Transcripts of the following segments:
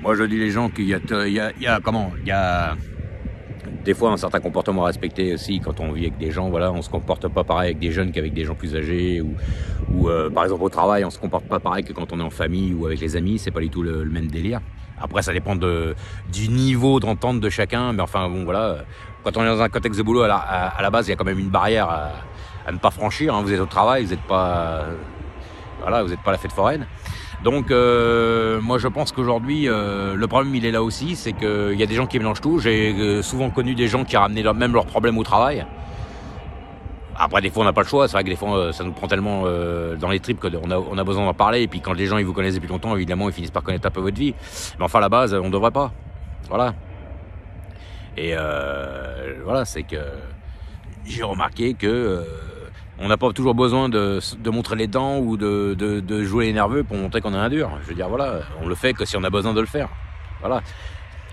Moi, je dis les gens qu'il y a, des fois un certain comportement à respecter aussi quand on vit avec des gens. Voilà, on se comporte pas pareil avec des jeunes qu'avec des gens plus âgés ou par exemple au travail, on se comporte pas pareil que quand on est en famille ou avec les amis. C'est pas du tout le même délire. Après, ça dépend du niveau d'entente de chacun, mais enfin bon, voilà. Quand on est dans un contexte de boulot, à la base, il y a quand même une barrière à ne pas franchir. Hein. Vous êtes au travail, vous n'êtes pas, voilà, vous n'êtes pas à la fête foraine. Donc moi je pense qu'aujourd'hui le problème il est là aussi, c'est qu'il y a des gens qui mélangent tout. J'ai souvent connu des gens qui ramenaient même leurs problèmes au travail. Après des fois on n'a pas le choix, c'est vrai que des fois ça nous prend tellement dans les tripes qu'on a besoin d'en parler. Et puis quand les gens ils vous connaissent depuis longtemps, évidemment ils finissent par connaître un peu votre vie. Mais enfin à la base on ne devrait pas. Voilà. Et voilà, c'est que j'ai remarqué que on n'a pas toujours besoin de montrer les dents ou de jouer les nerveux pour montrer qu'on est un dur. Je veux dire, voilà, on le fait que si on a besoin de le faire. Voilà.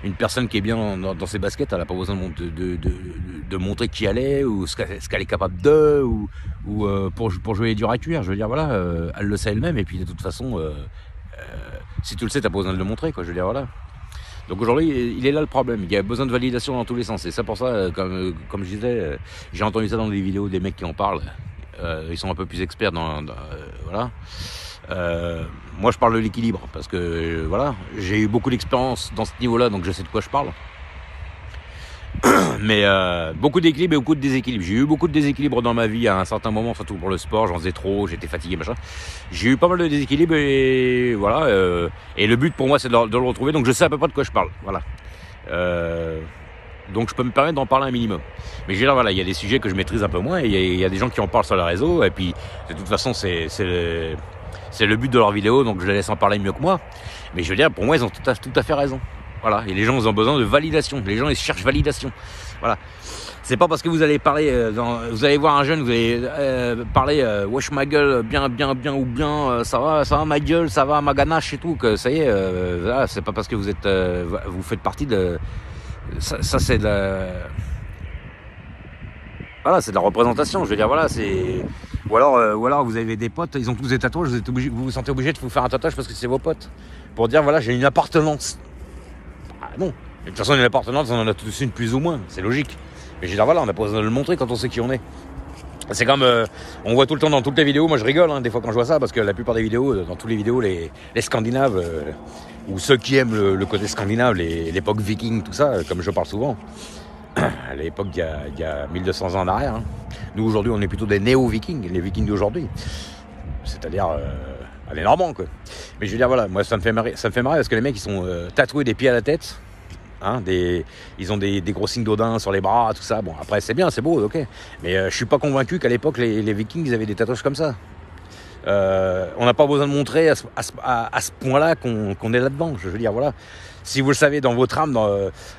Une personne qui est bien dans ses baskets, elle n'a pas besoin de montrer qui elle est ou ce qu'elle est capable de ou pour jouer les durs à cuire. Je veux dire, voilà, elle le sait elle-même et puis de toute façon, si tu le sais, tu n'as pas besoin de le montrer, quoi. Je veux dire, voilà. Donc aujourd'hui, il est là le problème. Il y a besoin de validation dans tous les sens. Et c'est pour ça, comme je disais, j'ai entendu ça dans des vidéos des mecs qui en parlent. Ils sont un peu plus experts voilà. Moi, je parle de l'équilibre parce que voilà, j'ai eu beaucoup d'expérience dans ce niveau-là, donc je sais de quoi je parle. Mais beaucoup d'équilibre et beaucoup de déséquilibre. J'ai eu beaucoup de déséquilibre dans ma vie à un certain moment, surtout pour le sport. J'en faisais trop, j'étais fatigué, machin. J'ai eu pas mal de déséquilibre et voilà. Et le but pour moi, c'est de le retrouver. Donc je sais à peu près de quoi je parle. Voilà. Donc je peux me permettre d'en parler un minimum. Mais je veux dire, voilà, il y a des sujets que je maîtrise un peu moins et il y a des gens qui en parlent sur les réseaux. Et puis de toute façon, c'est le but de leur vidéo, donc je les laisse en parler mieux que moi. Mais je veux dire, pour moi, ils ont tout à fait raison. Voilà, et les gens ils ont besoin de validation. Les gens ils cherchent validation. Voilà. C'est pas parce que vous allez parler, vous allez voir un jeune, vous allez parler wesh ma gueule, bien ou bien, ça va ma gueule, ça va ma ganache et tout, que ça y est, voilà, c'est pas parce que vous êtes, vous faites partie de, ça c'est de la, voilà, c'est de la représentation. Je veux dire, voilà, c'est, ou alors vous avez des potes, ils ont tous des tatouages, vous vous sentez obligé de vous faire un tatouage parce que c'est vos potes, pour dire voilà j'ai une appartenance. Ah non, de toute façon une appartenance on en a tous une plus ou moins, c'est logique. Mais je veux dire voilà, on n'a pas besoin de le montrer quand on sait qui on est. C'est comme on voit tout le temps dans toutes les vidéos, moi je rigole des fois quand je vois ça, parce que la plupart des vidéos, dans toutes les vidéos, les Scandinaves, ou ceux qui aiment le côté scandinave, l'époque viking, tout ça, comme je parle souvent, à l'époque il y a 1200 ans en arrière. Hein. Nous aujourd'hui on est plutôt des néo-vikings, les vikings d'aujourd'hui. C'est-à-dire les Normands quoi. Mais je veux dire voilà, moi ça me fait marrer parce que les mecs ils sont tatoués des pieds à la tête. Hein, ils ont des gros signes d'Odin sur les bras, tout ça. Bon, après, c'est bien, c'est beau, ok. Mais je suis pas convaincu qu'à l'époque, les Vikings, ils avaient des tatouages comme ça. On n'a pas besoin de montrer à ce point-là qu'on est là-dedans. Je veux dire, voilà. Si vous le savez dans votre âme,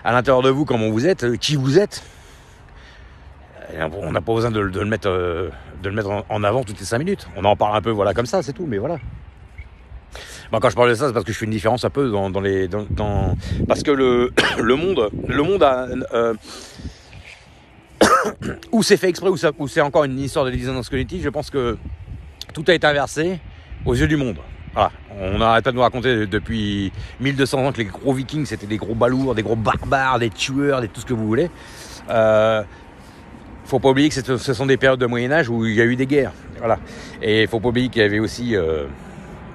à l'intérieur de vous, comment vous êtes, qui vous êtes, on n'a pas besoin de le mettre en avant toutes les 5 minutes. On en parle un peu, voilà, comme ça, c'est tout, mais voilà. Bon, quand je parle de ça, c'est parce que je fais une différence un peu parce que le monde a ou c'est fait exprès ou c'est encore une histoire de dissonance cognitive. Je pense que tout a été inversé aux yeux du monde. Voilà, on n'arrête pas de nous raconter depuis 1200 ans que les gros vikings c'était des gros balourds, des gros barbares, des tueurs, tout ce que vous voulez. Faut pas oublier que ce sont des périodes de Moyen-Âge où il y a eu des guerres. Voilà, et faut pas oublier qu'il y avait aussi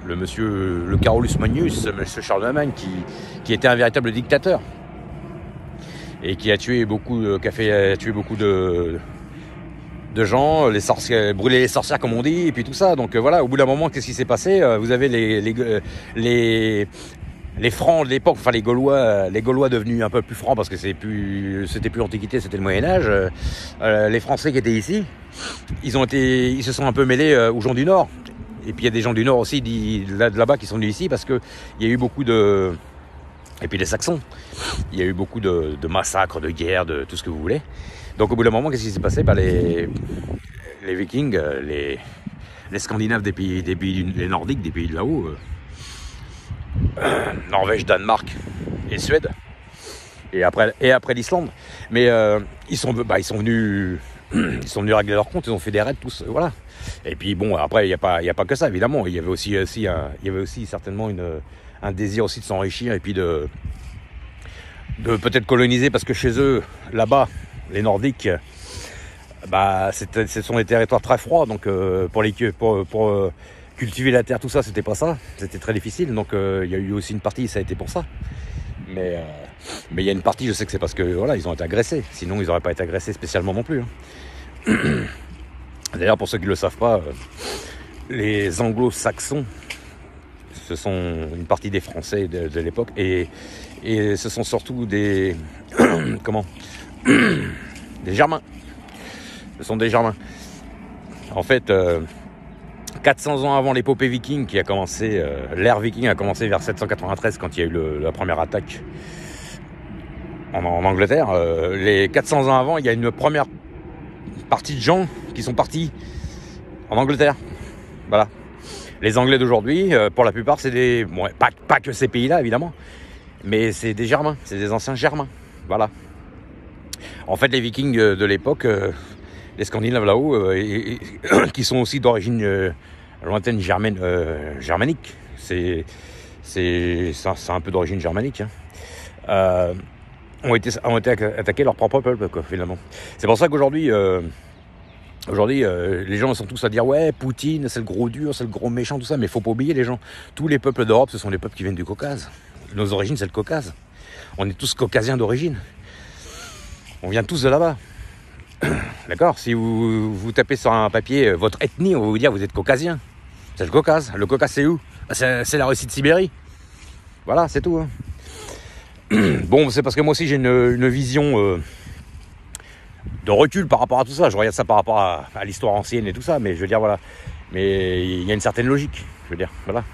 le Carolus Magnus, monsieur Charlemagne, qui était un véritable dictateur et qui a tué beaucoup de gens, les sorcières, brûlé les sorcières comme on dit, et puis tout ça. Donc voilà, au bout d'un moment, qu'est-ce qui s'est passé ? Vous avez les Francs de l'époque, enfin les Gaulois devenus un peu plus francs parce que c'était plus l'Antiquité, c'était le Moyen-Âge. Les Français qui étaient ici, ils se sont un peu mêlés aux gens du Nord. Et puis il y a des gens du Nord aussi de là-bas qui sont venus ici parce qu'il y a eu beaucoup de... Et puis les Saxons, il y a eu beaucoup de massacres, de guerres, de tout ce que vous voulez. Donc au bout d'un moment, qu'est-ce qui s'est passé ? Les Vikings, les Scandinaves des pays les Nordiques, des pays de là-haut, Norvège, Danemark et Suède, et après l'Islande. Mais ils sont venus régler leur compte, ils ont fait des raids tous, voilà. Et puis bon, après il y a pas que ça évidemment. Il y avait aussi certainement un désir aussi de s'enrichir et puis de peut-être coloniser, parce que chez eux, là-bas, les Nordiques, bah, ce sont des territoires très froids, donc pour cultiver la terre, tout ça, c'était pas ça, c'était très difficile, donc il y a eu aussi une partie, ça a été pour ça. Mais il y a une partie, je sais que c'est parce que voilà, ils ont été agressés, sinon ils n'auraient pas été agressés spécialement non plus. Hein. D'ailleurs, pour ceux qui ne le savent pas, les anglo-saxons, ce sont une partie des Français de l'époque, et ce sont surtout des des Germains. Ce sont des Germains. En fait, 400 ans avant l'épopée viking qui a commencé, l'ère viking a commencé vers 793 quand il y a eu la première attaque en Angleterre. Les 400 ans avant, il y a une première partie de gens qui sont partis en Angleterre. Voilà. Les Anglais d'aujourd'hui, pour la plupart, c'est des... Bon, pas que ces pays-là, évidemment, mais c'est des Germains, c'est des anciens Germains. Voilà. En fait, les Vikings de l'époque, les Scandinaves là-haut, qui sont aussi d'origine lointaine germanique, c'est un peu d'origine germanique, hein, ont été attaqués leur propre peuple, quoi, finalement. C'est pour ça qu'aujourd'hui, les gens sont tous à dire ouais, Poutine, c'est le gros dur, c'est le gros méchant, tout ça, mais il faut pas oublier les gens. Tous les peuples d'Europe, ce sont les peuples qui viennent du Caucase. Nos origines, c'est le Caucase. On est tous caucasiens d'origine. On vient tous de là-bas. D'accord ? Si vous tapez sur un papier votre ethnie, on va vous dire vous êtes caucasien. C'est le Caucase. Le Caucase, c'est où ? C'est la Russie de Sibérie. Voilà, c'est tout. Hein. Bon, c'est parce que moi aussi, j'ai une vision de recul par rapport à tout ça. Je regarde ça par rapport à l'histoire ancienne et tout ça, mais je veux dire, voilà. Mais il y a une certaine logique, je veux dire, voilà.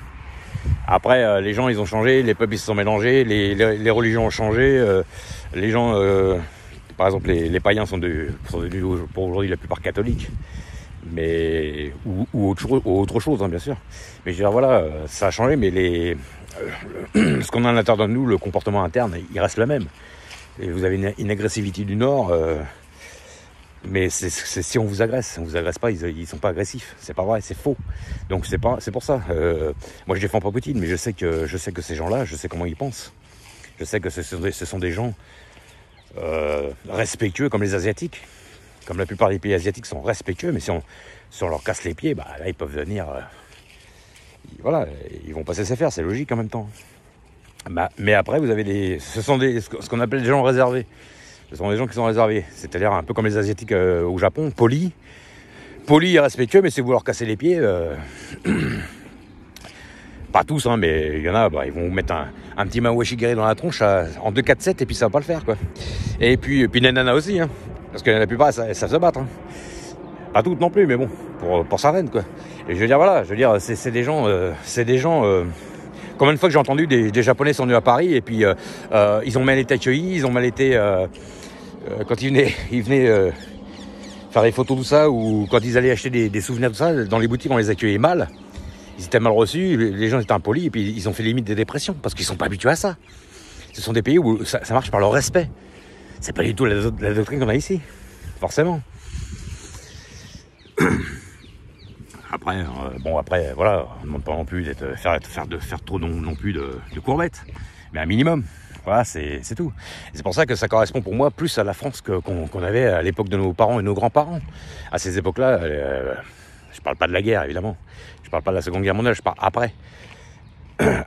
Après, les gens, ils ont changé, les peuples, ils se sont mélangés, les religions ont changé, les gens, par exemple, les païens sont devenus pour aujourd'hui la plupart catholiques, mais ou autre chose, hein, bien sûr. Mais je veux dire, voilà, ça a changé, mais ce qu'on a à l'intérieur de nous, le comportement interne, il reste le même. Et vous avez une agressivité du Nord, mais c'est si on vous agresse pas, ils sont pas agressifs, c'est pas vrai, c'est faux. Donc c'est pour ça. Moi je défends pas Poutine, mais je sais que ces gens-là, je sais comment ils pensent. Je sais que ce sont des gens respectueux comme les Asiatiques, comme la plupart des pays asiatiques sont respectueux, mais si on leur casse les pieds, bah là ils peuvent venir, voilà, ils vont pas se laisser faire, c'est logique en même temps. Bah, mais après vous avez ce qu'on appelle des gens réservés. Ce sont des gens qui sont réservés, c'est-à-dire un peu comme les Asiatiques au Japon, polis et respectueux, mais si vous leur cassez les pieds, pas tous, hein, mais il y en a, bah, ils vont vous mettre un petit mawashigiri dans la tronche en 2-4-7 et puis ça va pas le faire, quoi. Et puis les nanas aussi, hein, parce que la plupart, ça se battre. Hein. Pas toutes non plus, mais bon, pour certaines, quoi. Et je veux dire, voilà, c'est des gens... Combien de fois que j'ai entendu des Japonais sont venus à Paris et puis ils ont mal été accueillis, ils ont mal été... quand ils venaient faire des photos, tout ça, ou quand ils allaient acheter des souvenirs, tout ça, dans les boutiques, on les accueillait mal. Ils étaient mal reçus, les gens étaient impolis, et puis ils ont fait limite des dépressions, parce qu'ils sont pas habitués à ça. Ce sont des pays où ça marche par le respect. C'est pas du tout la doctrine qu'on a ici, forcément. Après, voilà, on ne demande pas non plus de faire trop non plus de courbettes, mais un minimum. Voilà, c'est tout. Et c'est pour ça que ça correspond pour moi plus à la France qu'on avait à l'époque de nos parents et nos grands-parents. À ces époques-là, je parle pas de la guerre, évidemment. Je parle pas de la Seconde Guerre mondiale, je parle après.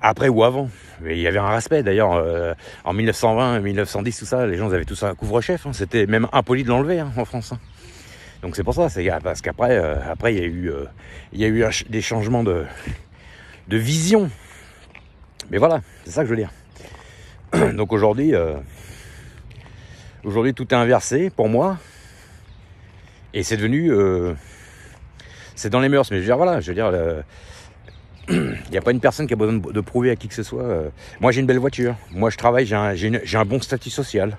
Après ou avant. Mais il y avait un respect, d'ailleurs. En 1920, 1910, tout ça, les gens avaient tous un couvre-chef. Hein. C'était même impoli de l'enlever en France. Hein. Donc c'est pour ça, parce qu'après, il y a eu des changements de vision. Mais voilà, c'est ça que je veux dire. Donc aujourd'hui, tout est inversé pour moi. Et c'est devenu... c'est dans les mœurs. Mais il n'y a pas une personne qui a besoin de prouver à qui que ce soit. Moi, j'ai une belle voiture. Moi, je travaille, j'ai un bon statut social.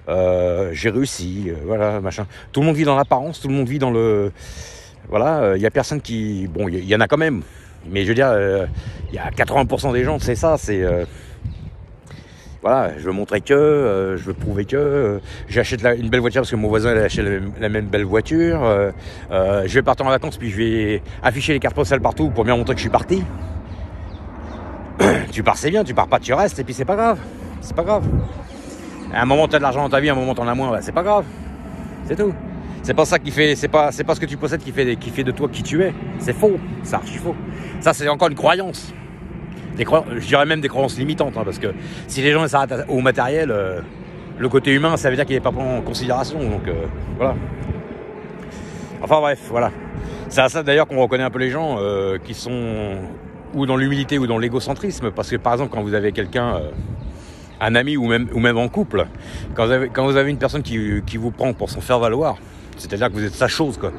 J'ai réussi, voilà, machin. Tout le monde vit dans l'apparence, tout le monde vit dans le... Voilà, il n'y a personne qui... Bon, il y en a quand même. Mais je veux dire, il y a 80% des gens, c'est ça, c'est... Voilà, je veux montrer que, je veux prouver que, j'achète une belle voiture parce que mon voisin il a acheté la même belle voiture, je vais partir en vacances puis je vais afficher les cartes postales partout pour bien montrer que je suis parti. Tu tu pars c'est bien, tu pars pas tu restes, et puis c'est pas grave. C'est pas grave. À un moment t'as de l'argent dans ta vie, à un moment t'en as moins, bah, c'est pas grave. C'est tout. C'est pas ça qui fait, c'est pas ce que tu possèdes qui fait de toi qui tu es. C'est faux, c'est archi faux. Ça c'est encore une croyance. Je dirais même des croyances limitantes, hein, parce que si les gens s'arrêtent au matériel, le côté humain, ça veut dire qu'il n'est pas pris en considération. Donc voilà. Enfin bref, voilà. C'est à ça d'ailleurs qu'on reconnaît un peu les gens qui sont ou dans l'humilité ou dans l'égocentrisme, parce que par exemple quand vous avez quelqu'un, un ami ou même en couple, quand vous avez une personne qui vous prend pour s'en faire valoir, c'est-à-dire que vous êtes sa chose, quoi.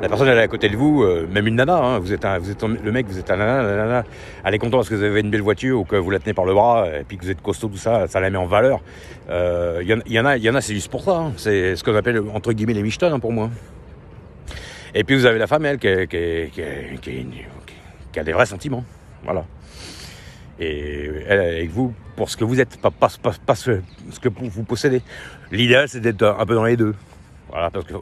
La personne elle est à côté de vous, même une nana, hein, vous êtes le mec, vous êtes un nana, la nana, elle est contente parce que vous avez une belle voiture ou que vous la tenez par le bras et puis que vous êtes costaud, tout ça, ça la met en valeur. Il y en a, c'est juste pour ça, hein. C'est ce qu'on appelle entre guillemets les michetons, hein, pour moi. Et puis vous avez la femme, elle, qui a des vrais sentiments, voilà. Et elle est avec vous pour ce que vous êtes, pas ce que vous possédez. L'idéal, c'est d'être un peu dans les deux. Voilà, parce que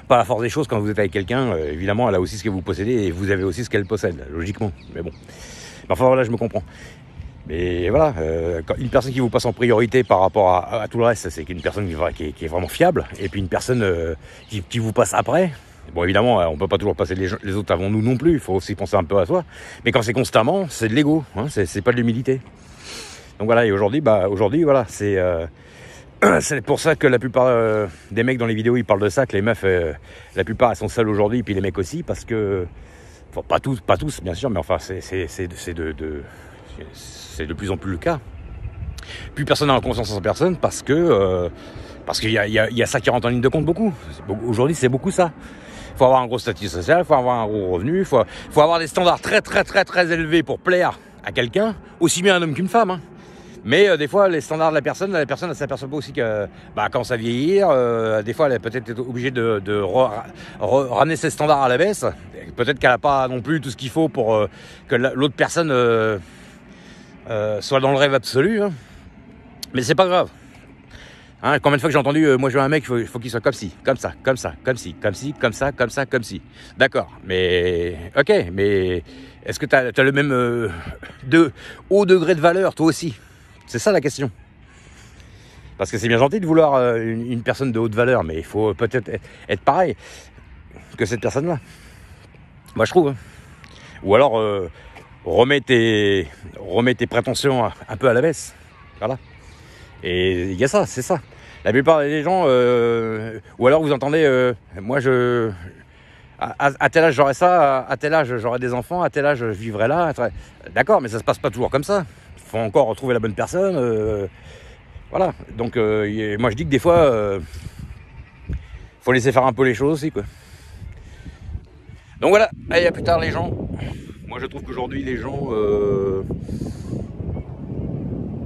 par la force des choses, quand vous êtes avec quelqu'un, évidemment, elle a aussi ce que vous possédez et vous avez aussi ce qu'elle possède, logiquement. Mais bon. Enfin voilà, je me comprends. Mais voilà, une personne qui vous passe en priorité par rapport à tout le reste, c'est une personne qui est vraiment fiable. Et puis une personne qui vous passe après. Bon, évidemment, on peut pas toujours passer les autres avant nous non plus. Il faut aussi penser un peu à soi. Mais quand c'est constamment, c'est de l'ego. Hein, c'est pas de l'humilité. Donc voilà. Et aujourd'hui, voilà, c'est pour ça que la plupart des mecs dans les vidéos ils parlent de ça, que les meufs, la plupart elles sont seules aujourd'hui, et puis les mecs aussi, parce que, enfin, pas tous bien sûr, mais enfin c'est de plus en plus le cas. Plus personne n'a confiance en personne parce qu'il y a ça qui rentre en ligne de compte beaucoup. Aujourd'hui c'est beaucoup ça. Il faut avoir un gros statut social, il faut avoir un gros revenu, il faut avoir des standards très très très très élevés pour plaire à quelqu'un, aussi bien un homme qu'une femme, hein. Mais des fois, les standards de la personne elle s'aperçoit pas aussi que quand elle commence à vieillir, des fois, elle est peut-être obligée de ramener ses standards à la baisse. Peut-être qu'elle n'a pas non plus tout ce qu'il faut pour que l'autre personne soit dans le rêve absolu. Hein. Mais c'est pas grave. Hein, combien de fois que j'ai entendu, moi je veux un mec, il faut qu'il soit comme ci, comme ça, comme ça, comme ci, comme ci, comme ça, comme ça, comme ci. D'accord, mais ok, mais est-ce que tu as le même haut degré de valeur, toi aussi? C'est ça la question. Parce que c'est bien gentil de vouloir une personne de haute valeur, mais il faut peut-être être pareil que cette personne-là. Moi je trouve. Hein. Ou alors remets tes prétentions un peu à la baisse. Voilà. Et il y a ça, c'est ça. La plupart des gens, ou alors vous entendez, moi à tel âge j'aurai ça, à tel âge j'aurai des enfants, à tel âge je vivrai là. D'accord, mais ça se passe pas toujours comme ça. Il faut encore retrouver la bonne personne. Voilà. Donc moi je dis que des fois, faut laisser faire un peu les choses aussi, quoi. Donc voilà, allez, à plus tard les gens. Moi je trouve qu'aujourd'hui les gens...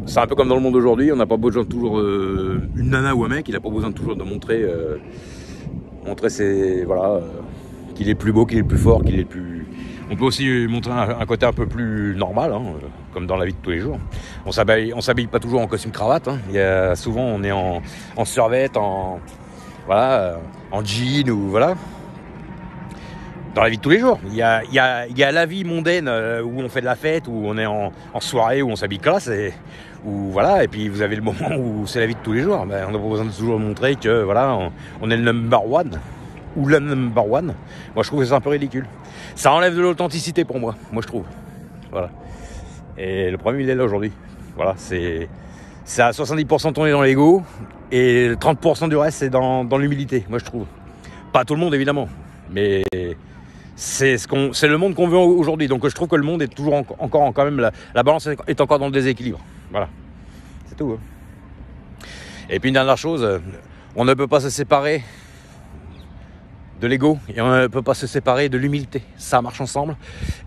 c'est un peu comme dans le monde aujourd'hui, on n'a pas besoin de toujours une nana ou un mec, il n'a pas besoin de toujours de montrer qu'il est plus beau, qu'il est plus fort, qu'il est plus... On peut aussi montrer un côté un peu plus normal, hein, comme dans la vie de tous les jours. On s'habille pas toujours en costume cravate, hein. Souvent on est en survêt, en jean ou voilà. Dans la vie de tous les jours, il y a la vie mondaine où on fait de la fête, où on est en soirée, où on s'habille classe, et puis vous avez le moment où c'est la vie de tous les jours. On n'a pas besoin de toujours montrer que voilà, on est le number one ou la number one. Moi je trouve que c'est un peu ridicule. Ça enlève de l'authenticité pour moi je trouve. Voilà. Et le problème il est là aujourd'hui. Voilà, c'est à 70% tourné dans l'ego et 30% du reste c'est dans l'humilité, moi je trouve. Pas tout le monde évidemment, mais c'est le monde qu'on veut aujourd'hui. Donc je trouve que le monde est toujours encore quand même la balance est encore dans le déséquilibre. Voilà, c'est tout. Hein. Et puis une dernière chose, on ne peut pas se séparer de l'ego et on ne peut pas se séparer de l'humilité. Ça marche ensemble.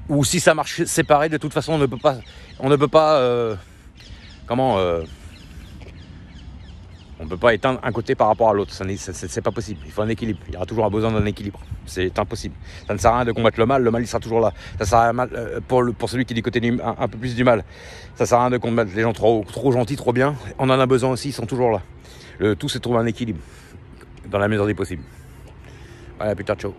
Ou si ça marche séparé, de toute façon on ne peut pas on ne peut pas éteindre un côté par rapport à l'autre, c'est pas possible, il faut un équilibre, il y aura toujours besoin d'un équilibre, c'est impossible. Ça ne sert à rien de combattre le mal il sera toujours là. Ça sert à rien pour celui qui est du côté un peu plus du mal, ça sert à rien de combattre les gens trop gentils, trop bien, on en a besoin aussi, ils sont toujours là. Le tout c'est de trouver un équilibre, dans la mesure des possibles. Voilà, plus tard, ciao.